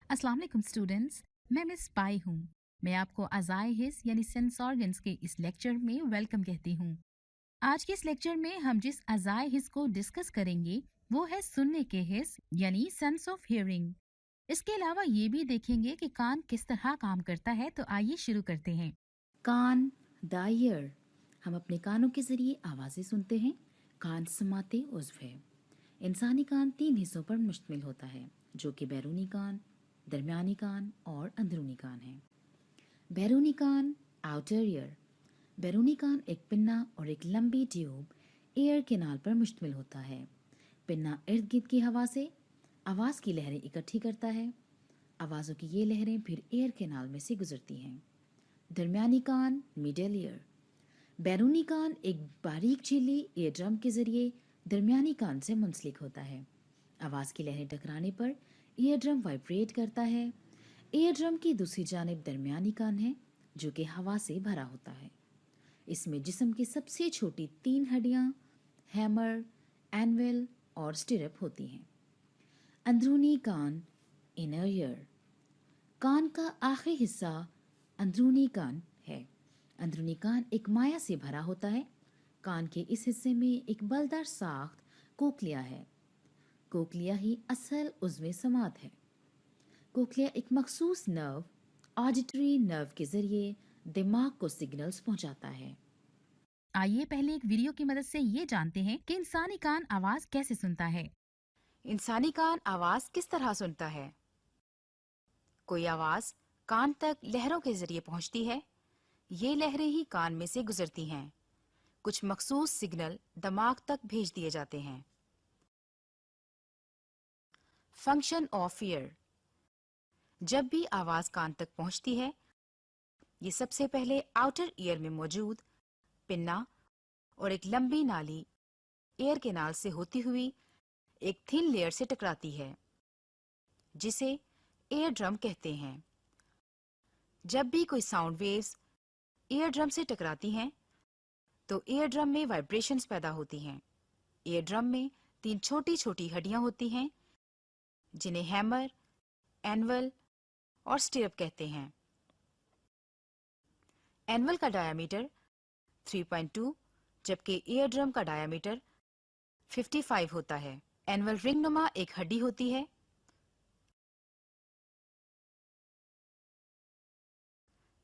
अस्सलाम वालेकुम स्टूडेंट्स, मैं मिस पाई हूँ। मैं आपको अज़ाए हिस यानी सेंस ऑर्गन्स के इस लेक्चर में वेलकम कहती हूँ। आज के इस लेक्चर में हम जिस अज़ाए हिस को डिस्कस करेंगे वो है सुनने के हिस यानी सेंस ऑफ हियरिंग। इसके अलावा ये भी देखेंगे कि कान किस तरह काम करता है। तो आइए शुरू करते हैं। कान, द ईयर। हम अपने कानों के जरिए आवाज़ें सुनते हैं। कान समाते उज़्व है। इंसानी कान 3 हिस्सों पर मुश्तमिल होता है, जो कि बैरूनी कान, दरमियानी कान और अंदरूनी कान है। बैरूनी कान, आउटर ईयर। बैरूनी कान एक पिन्ना और एक लंबी ट्यूब एयर कैनाल पर मुश्तमिल होता है। पिन्ना इर्द गिर्द की हवा से आवाज़ की लहरें इकट्ठी करता है। आवाज़ों की ये लहरें फिर एयर कैनाल में से गुजरती हैं। दरमियानी कान, मिडल ईयर। बैरूनी कान एक बारीक झिल्ली ईयर ड्रम के जरिए दरमियानी कान से मुंसलिक होता है। आवाज़ की लहरें टकराने पर ईयर ड्रम वाइब्रेट करता है। ईयर ड्रम की दूसरी जानिब दरमियानी कान है, जो कि हवा से भरा होता है। इसमें जिस्म की सबसे छोटी 3 हड्डियां हैमर, एनविल और स्टिरप होती हैं। अंदरूनी कान, इनर ईयर। कान का आखिरी हिस्सा अंदरूनी कान है। अंदरूनी कान एक माया से भरा होता है। कान के इस हिस्से में एक बलदार साख्त कोक्लिया है। कोक्लिया ही असल उज़्व समात है। कोक्लिया एक मखसूस नर्व, ऑडिटरी नर्व के जरिए दिमाग को सिग्नल्स पहुंचाता है। आइए पहले एक वीडियो की मदद से ये जानते हैं कि इंसानी कान आवाज़ कैसे सुनता है। इंसानी कान आवाज किस तरह सुनता है? कोई आवाज कान तक लहरों के जरिए पहुंचती है। ये लहरें ही कान में से गुजरती हैं। कुछ मखसूस सिग्नल दिमाग तक भेज दिए जाते हैं। Function of year. जब भी आवाज कान तक पहुंचती है, ये सबसे पहले आउटर ईयर में मौजूद पिन्ना और एक लंबी नाली एयर कैनाल से होती हुई एक थिन लेयर से टकराती है, जिसे एयर ड्रम कहते हैं। जब भी कोई साउंड वेव्स एयर ड्रम से टकराती हैं, तो एयर ड्रम में वाइब्रेशंस पैदा होती हैं। एयर ड्रम में 3 छोटी छोटी हड्डियां होती हैं, जिन्हें हैमर, एनवल और स्टिरप कहते हैं। एनवल का डायामीटर 3.2 जबकि एयर ड्रम का डायामीटर 55 होता है। एनवल रिंग नुमा एक हड्डी होती है।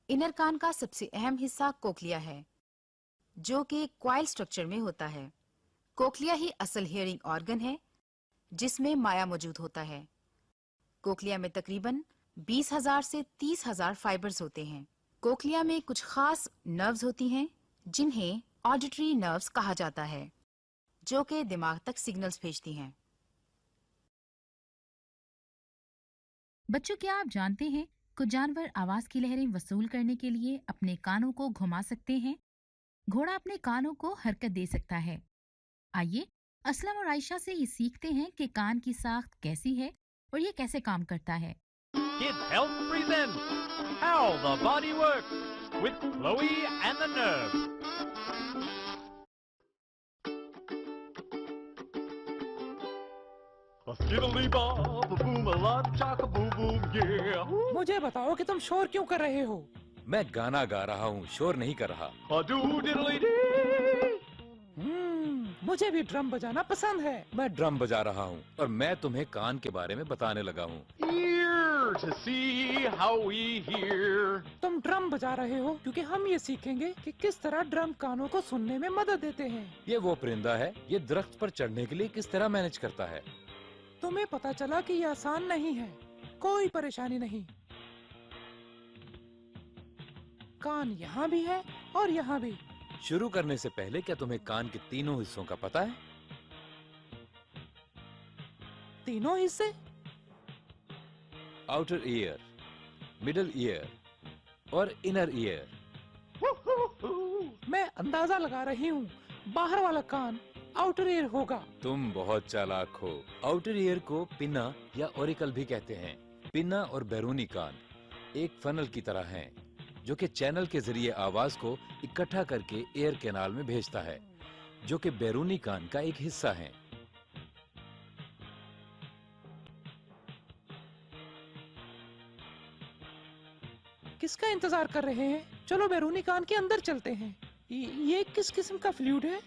इनर कान का सबसे अहम हिस्सा कोक्लिया है, जो कि क्वाइल स्ट्रक्चर में होता है। कोक्लिया ही असल हियरिंग ऑर्गन है, जिसमें माया मौजूद होता है। कोक्लिया में तकरीबन 20,000 से 30,000 फाइबर्स होते हैं। कोक्लिया में कुछ खास नर्व्स होती हैं, जिन्हें ऑडिटरी नर्व्स कहा जाता है, जो कि दिमाग तक सिग्नल्स भेजती हैं। बच्चों, क्या आप जानते हैं कुछ जानवर आवाज़ की लहरें वसूल करने के लिए अपने कानों को घुमा सकते हैं। घोड़ा अपने कानों को हरकत दे सकता है। आइए असलम और आयशा से ये सीखते हैं कि कान की साख्त कैसी है और ये कैसे काम करता है। Kids Health presents How the Body Works with Chloe and the Nerves. A skiddly bob, a boom, a love, chaka boom boom, yeah. मुझे बताओ कि तुम शोर क्यों कर रहे हो? मैं गाना गा रहा हूँ, शोर नहीं कर रहा। A doo diddly dee. मुझे भी ड्रम बजाना पसंद है। मैं ड्रम बजा रहा हूँ और मैं तुम्हें कान के बारे में बताने लगा हूँ। Ear to see how we hear. तुम ड्रम बजा रहे हो क्योंकि हम ये सीखेंगे कि किस तरह ड्रम कानों को सुनने में मदद देते हैं। ये वो परिंदा है, ये दरख्त पर चढ़ने के लिए किस तरह मैनेज करता है। तुम्हें पता चला कि ये आसान नहीं है। कोई परेशानी नहीं। कान यहाँ भी है और यहाँ भी। शुरू करने से पहले क्या तुम्हें कान के तीनों हिस्सों का पता है? तीनों हिस्से? आउटर ईयर, मिडल ईयर और इनर ईयर। मैं अंदाजा लगा रही हूँ, बाहर वाला कान आउटर ईयर होगा। तुम बहुत चालाक हो। आउटर ईयर को पिन्ना या ओरिकल भी कहते हैं। पिन्ना और बैरूनी कान एक फनल की तरह हैं, जो कि चैनल के जरिए आवाज को इकट्ठा करके एयर कैनाल में भेजता है, जो कि बैरूनी कान का एक हिस्सा है। किस का इंतजार कर रहे हैं? चलो बैरूनी कान के अंदर चलते हैं। ये किस किस्म का फ्लूइड है?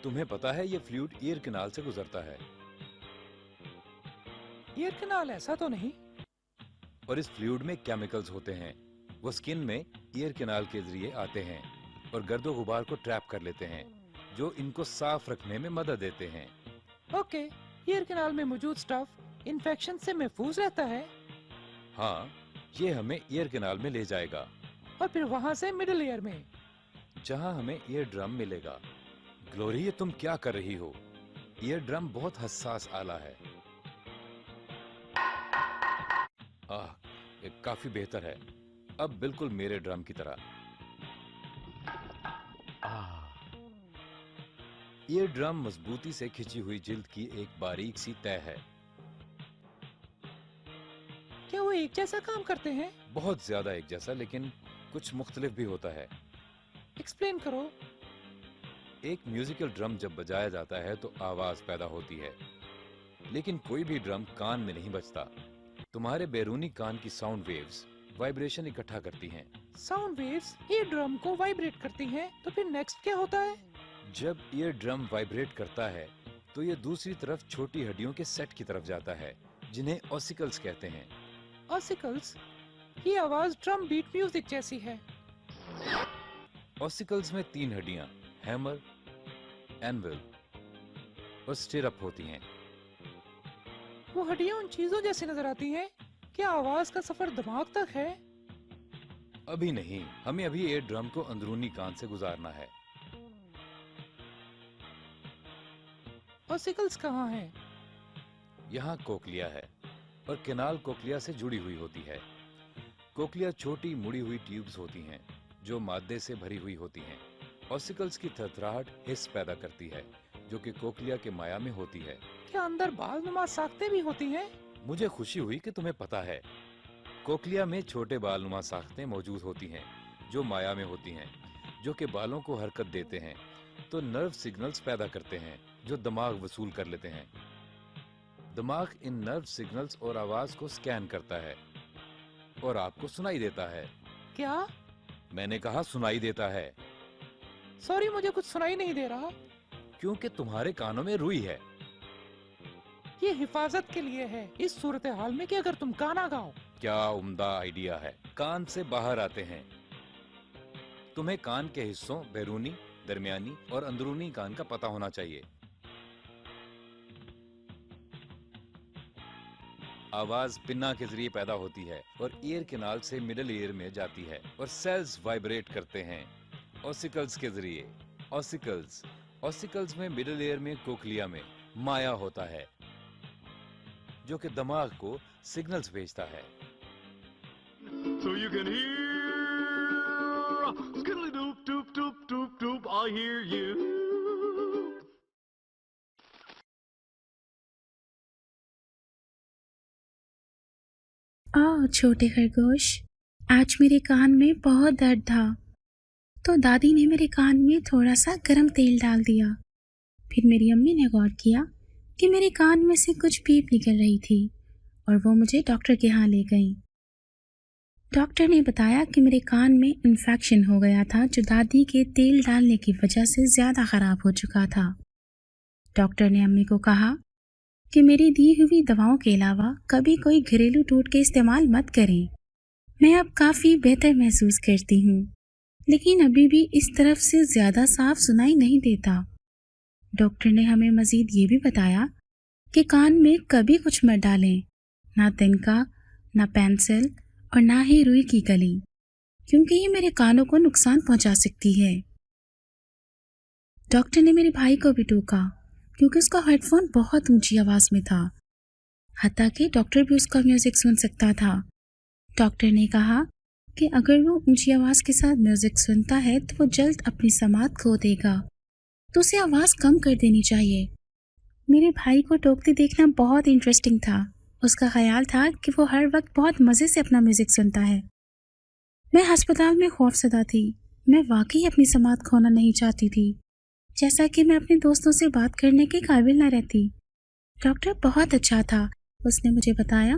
तुम्हें पता है ये फ्लूइड ईयर कैनाल से गुजरता है। ईयर कैनाल ऐसा तो नहीं? और इस फ्लूइड में केमिकल्स होते हैं, वो स्किन में ईयर कैनाल के जरिए आते हैं और गर्दो गुबार को ट्रैप कर लेते हैं, जो इनको साफ रखने में मदद देते हैं। ओके, ईयर कैनाल में मौजूद स्टफ इन्फेक्शन से महफूज रहता है। हाँ, ये हमें ईयर कैनाल में ले जाएगा और फिर वहाँ से मिडिल ईयर में, जहाँ हमें ईयर ड्रम मिलेगा। ग्लोरी, ये तुम क्या कर रही हो? ईयर ड्रम बहुत हसास आला है। ये काफी बेहतर है, अब बिल्कुल मेरे ड्रम की तरह। ईयर ड्रम मजबूती से खिंची हुई जिल्द की एक बारीक सी तय है। क्या वो एक जैसा काम करते हैं? बहुत ज्यादा एक जैसा, लेकिन कुछ मुख्तलिफ भी होता है। एक्सप्लेन करो। एक म्यूजिकल ड्रम जब बजाया जाता है तो आवाज पैदा होती है, लेकिन कोई भी ड्रम कान में नहीं बजता। तुम्हारे बैरूनी कान की साउंड वेव्स वाइब्रेशन इकट्ठा करती हैं। साउंड वेव्स ईयर ड्रम को वाइब्रेट करती हैं, तो फिर नेक्स्ट क्या होता है? जब ईयर ड्रम वाइब्रेट करता है तो ये दूसरी तरफ छोटी हड्डियों के सेट की तरफ जाता है, जिन्हें ऑसिकल्स कहते हैं। ऑसिकल्स? ये आवाज ड्रम बीट म्यूजिक जैसी है। ऑसिकल्स में 3 हड्डियां, हैमर, एनविल और स्टिरअप होती हैं। वो हड्डियां उन चीजों जैसी नजर आती हैं। क्या आवाज का सफर दिमाग तक है? अभी नहीं, हमें अभी ईयर ड्रम को अंदरूनी कान से गुजारना है। ऑसिकल्स कहाँ हैं? यहाँ कोक्लिया है और कैनाल कोक्लिया से जुड़ी हुई होती है। कोक्लिया छोटी मुड़ी हुई ट्यूब्स होती हैं जो मादे से भरी हुई होती हैं। ऑसिकल्स की थरथराहट हिस्स पैदा करती है जो कि कोक्लिया के माया में होती है। क्या अंदर बाल नुमा साख्तें भी होती हैं? मुझे खुशी हुई कि तुम्हें पता है। कोक्लिया में छोटे बाल नुमा साख्तें मौजूद होती हैं जो माया में होती हैं, जो कि बालों को हरकत देते हैं तो नर्व सिग्नल्स पैदा करते हैं जो दिमाग वसूल कर लेते हैं। दिमाग इन नर्व सिग्नल्स और आवाज को स्कैन करता है और आपको सुनाई देता है। क्या? मैंने कहा सुनाई देता है। सॉरी, मुझे कुछ सुनाई नहीं दे रहा। क्योंकि तुम्हारे कानों में रुई है। ये हिफाजत के लिए है, इस सूरत हाल में कि अगर तुम गाना गाओ। क्या उम्दा आइडिया है। कान से बाहर आते हैं। तुम्हें कान के हिस्सों बैरूनी, दरमियानी और अंदरूनी कान का पता होना चाहिए। आवाज पिन्ना के जरिए पैदा होती है और ईयर कैनाल से मिडिल ईयर में जाती है और सेल्स वाइब्रेट करते हैं ऑसिकल्स के जरिए। ऑसिकल्स में मिडिल ईयर में कोक्लिया में माया होता है जो कि दिमाग को सिग्नल्स भेजता है। So you can hear skiddly doop doop doop doop doop, I hear you. ओह छोटे खरगोश, आज मेरे कान में बहुत दर्द था तो दादी ने मेरे कान में थोड़ा सा गर्म तेल डाल दिया। फिर मेरी अम्मी ने गौर किया कि मेरे कान में से कुछ पीप निकल रही थी और वो मुझे डॉक्टर के यहाँ ले गई। डॉक्टर ने बताया कि मेरे कान में इन्फेक्शन हो गया था जो दादी के तेल डालने की वजह से ज़्यादा ख़राब हो चुका था। डॉक्टर ने अम्मी को कहा कि मेरी दी हुई दवाओं के अलावा कभी कोई घरेलू टोटके इस्तेमाल मत करें। मैं अब काफ़ी बेहतर महसूस करती हूँ, लेकिन अभी भी इस तरफ से ज़्यादा साफ सुनाई नहीं देता। डॉक्टर ने हमें मज़ीद ये भी बताया कि कान में कभी कुछ मत डालें, ना तिनका, ना पेंसिल और ना ही रुई की कली, क्योंकि ये मेरे कानों को नुकसान पहुंचा सकती है। डॉक्टर ने मेरे भाई को भी टोका क्योंकि उसका हेडफोन बहुत ऊंची आवाज़ में था, हत्ता कि डॉक्टर भी उसका म्यूज़िक सुन सकता था। डॉक्टर ने कहा कि अगर वो ऊंची आवाज़ के साथ म्यूज़िक सुनता है तो वो जल्द अपनी समात खो देगा, तो उसे आवाज़ कम कर देनी चाहिए। मेरे भाई को टोकते देखना बहुत इंटरेस्टिंग था। उसका ख्याल था कि वो हर वक्त बहुत मज़े से अपना म्यूज़िक सुनता है। मैं अस्पताल में खौफज़दा थी। मैं वाकई अपनी समात खोना नहीं चाहती थी, जैसा कि मैं अपने दोस्तों से बात करने के काबिल न रहती। डॉक्टर बहुत अच्छा था। उसने मुझे बताया